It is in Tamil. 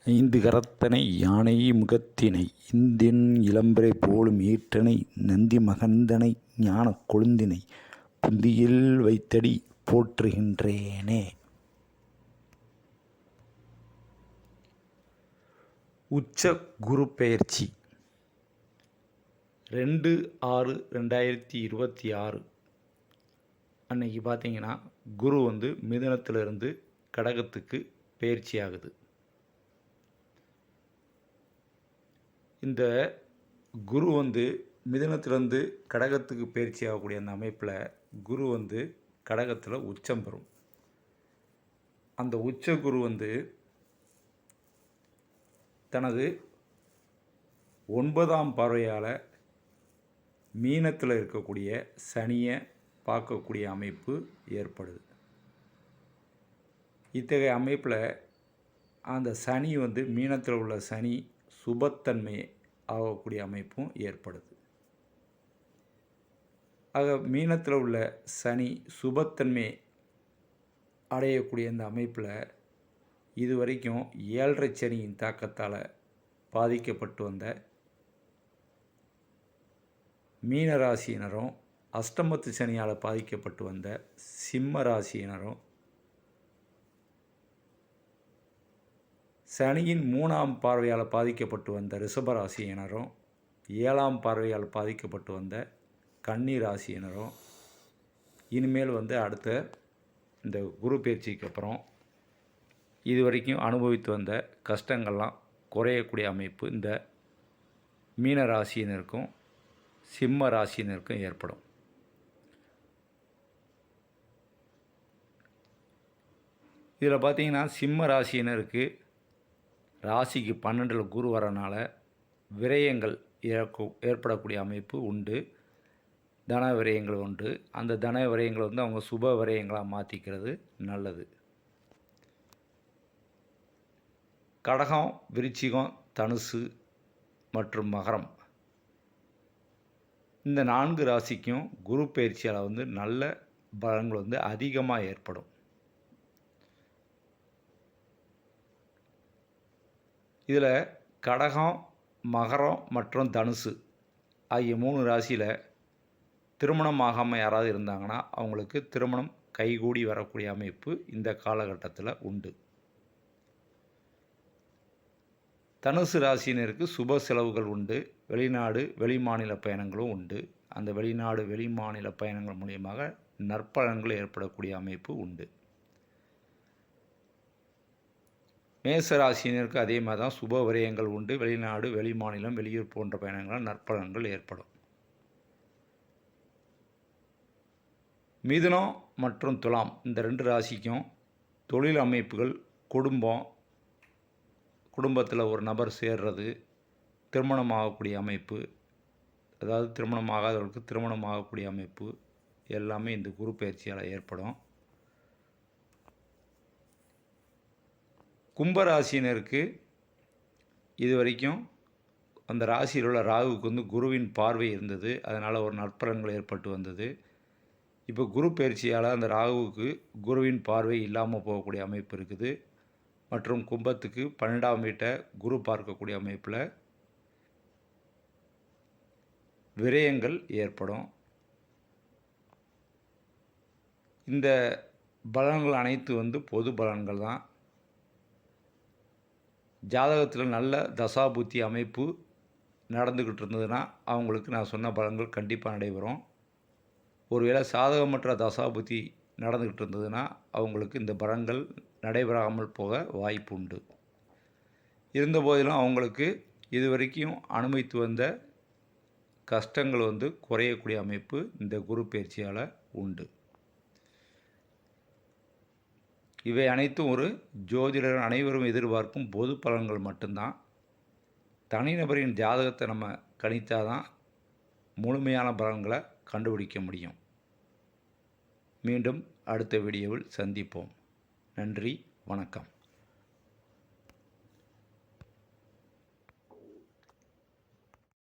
ஐந்து கரத்தனை யானை முகத்தினை இந்தின் இளம்பிறை போலும் ஈற்றனை நந்தி மகந்தனை ஞானக் கொழுந்தினை புந்தியில் வைத்தடி போற்றுகின்றேனே. உச்ச குரு பெயர்ச்சி 2/6/2026 அன்னைக்கு பார்த்தீங்கன்னா குரு மிதுனத்திலிருந்து கடகத்துக்கு பெயர்ச்சி ஆகுது. இந்த குரு மிதுனத்திலிருந்து கடகத்துக்கு பயிற்சி ஆகக்கூடிய அந்த அமைப்பில் குரு கடகத்தில் உச்சம் பெறும். அந்த உச்ச குரு தனது 9ஆம் பார்வையால் மீனத்தில் இருக்கக்கூடிய சனியை பார்க்கக்கூடிய அமைப்பு ஏற்படுது. இத்தகைய அமைப்பில் அந்த சனி மீனத்தில் உள்ள சனி சுபத்தன்மை ஆகக்கூடிய அமைப்பும் ஏற்படுது. ஆக மீனத்தில் உள்ள சனி சுபத்தன்மை அடையக்கூடிய இந்த அமைப்பில் இதுவரைக்கும் 7.5 சனியின் தாக்கத்தால் பாதிக்கப்பட்டு வந்த மீன ராசியினரும், அஷ்டமத்து சனியால் பாதிக்கப்பட்டு வந்த சிம்ம ராசியினரும், சனியின் 3ஆம் பார்வையால் பாதிக்கப்பட்டு வந்த ரிஷபராசியினரும், 7ஆம் பார்வையால் பாதிக்கப்பட்டு வந்த கன்னி ராசியினரும் இனிமேல் அடுத்த இந்த குரு பயிற்சிக்கு அப்புறம் இதுவரைக்கும் அனுபவித்து வந்த கஷ்டங்கள்லாம் குறையக்கூடிய அமைப்பு இந்த மீன ராசியினருக்கும் சிம்ம ராசியினருக்கும் ஏற்படும். இதில் பார்த்திங்கன்னா சிம்ம ராசியினருக்கு ராசிக்கு 12 குரு வரனால விரயங்கள் ஏற்படக்கூடிய அமைப்பு உண்டு. தன விரயங்கள் உண்டு. அந்த தன விரயங்கள் அவங்க சுப விரயங்களாக மாற்றிக்கிறது நல்லது. கடகம், விருச்சிகம், தனுசு மற்றும் மகரம் இந்த 4 ராசிக்கும் குரு பயிற்சியால் நல்ல பலன்கள் அதிகமாக ஏற்படும். இதில் கடகம், மகரம் மற்றும் தனுசு ஆகிய 3 ராசியில் திருமணம் ஆகாமல் யாராவது இருந்தாங்கன்னா அவங்களுக்கு திருமணம் கைகூடி வரக்கூடிய அமைப்பு இந்த காலகட்டத்தில் உண்டு. தனுசு ராசியினருக்கு சுப செலவுகள் உண்டு. வெளிநாடு வெளிமாநில பயணங்களும் உண்டு. அந்த வெளிநாடு வெளிமாநில பயணங்கள் மூலியமாக நற்பலன்கள் ஏற்படக்கூடிய அமைப்பு உண்டு. மேசராசினருக்கு அதே மாதிரி தான் சுப விரயங்கள் உண்டு. வெளிநாடு வெளிமாநிலம் வெளியூர் போன்ற பயணங்களால் நற்பலன்கள் ஏற்படும். மிதுனம் மற்றும் துலாம் இந்த 2 ராசிக்கும் தொழில் அமைப்புகள், குடும்பத்தில் ஒரு நபர் சேர்றது, திருமணம் ஆகக்கூடிய அமைப்பு, அதாவது திருமணம் ஆகாதவர்களுக்கு திருமணம் ஆகக்கூடிய அமைப்பு எல்லாமே இந்த குரு பயிற்சியால் ஏற்படும். கும்பராசினருக்கு இது வரைக்கும் அந்த ராசியில் உள்ள ராகுவுக்கு குருவின் பார்வை இருந்தது. அதனால் ஒரு நற்பலன்கள் ஏற்பட்டு வந்தது. இப்போ குரு பயிற்சியால் அந்த ராகுவுக்கு குருவின் பார்வை இல்லாமல் போகக்கூடிய அமைப்பு இருக்குது. மற்றும் கும்பத்துக்கு 12ஆம் வீட்டை குரு பார்க்கக்கூடிய அமைப்பில் விரயங்கள் ஏற்படும். இந்த பலன்கள் அனைத்து பொது பலன்கள் தான். ஜாதகத்தில் நல்ல தசாபுத்தி அமைப்பு நடந்துக்கிட்டு இருந்ததுன்னா அவங்களுக்கு நான் சொன்ன பலன்கள் கண்டிப்பாக நடைபெறும். ஒருவேளை சாதகமற்ற தசாபுத்தி நடந்துக்கிட்டு இருந்ததுன்னா அவங்களுக்கு இந்த பலன்கள் நடைபெறாமல் போக வாய்ப்பு உண்டு. இருந்தபோதிலும் அவங்களுக்கு இதுவரைக்கும் அனுபவித்து வந்த கஷ்டங்கள் குறையக்கூடிய அமைப்பு இந்த குரு பயிற்சியால் உண்டு. இவை அனைத்தும் ஒரு ஜோதிடர் அனைவரும் எதிர்பார்க்கும் பொது பலன்கள் மட்டும்தான். தனிநபரின் ஜாதகத்தை நம்ம கணித்தாதான் முழுமையான பலன்களை கண்டுபிடிக்க முடியும். மீண்டும் அடுத்த வீடியோவில் சந்திப்போம். நன்றி, வணக்கம்.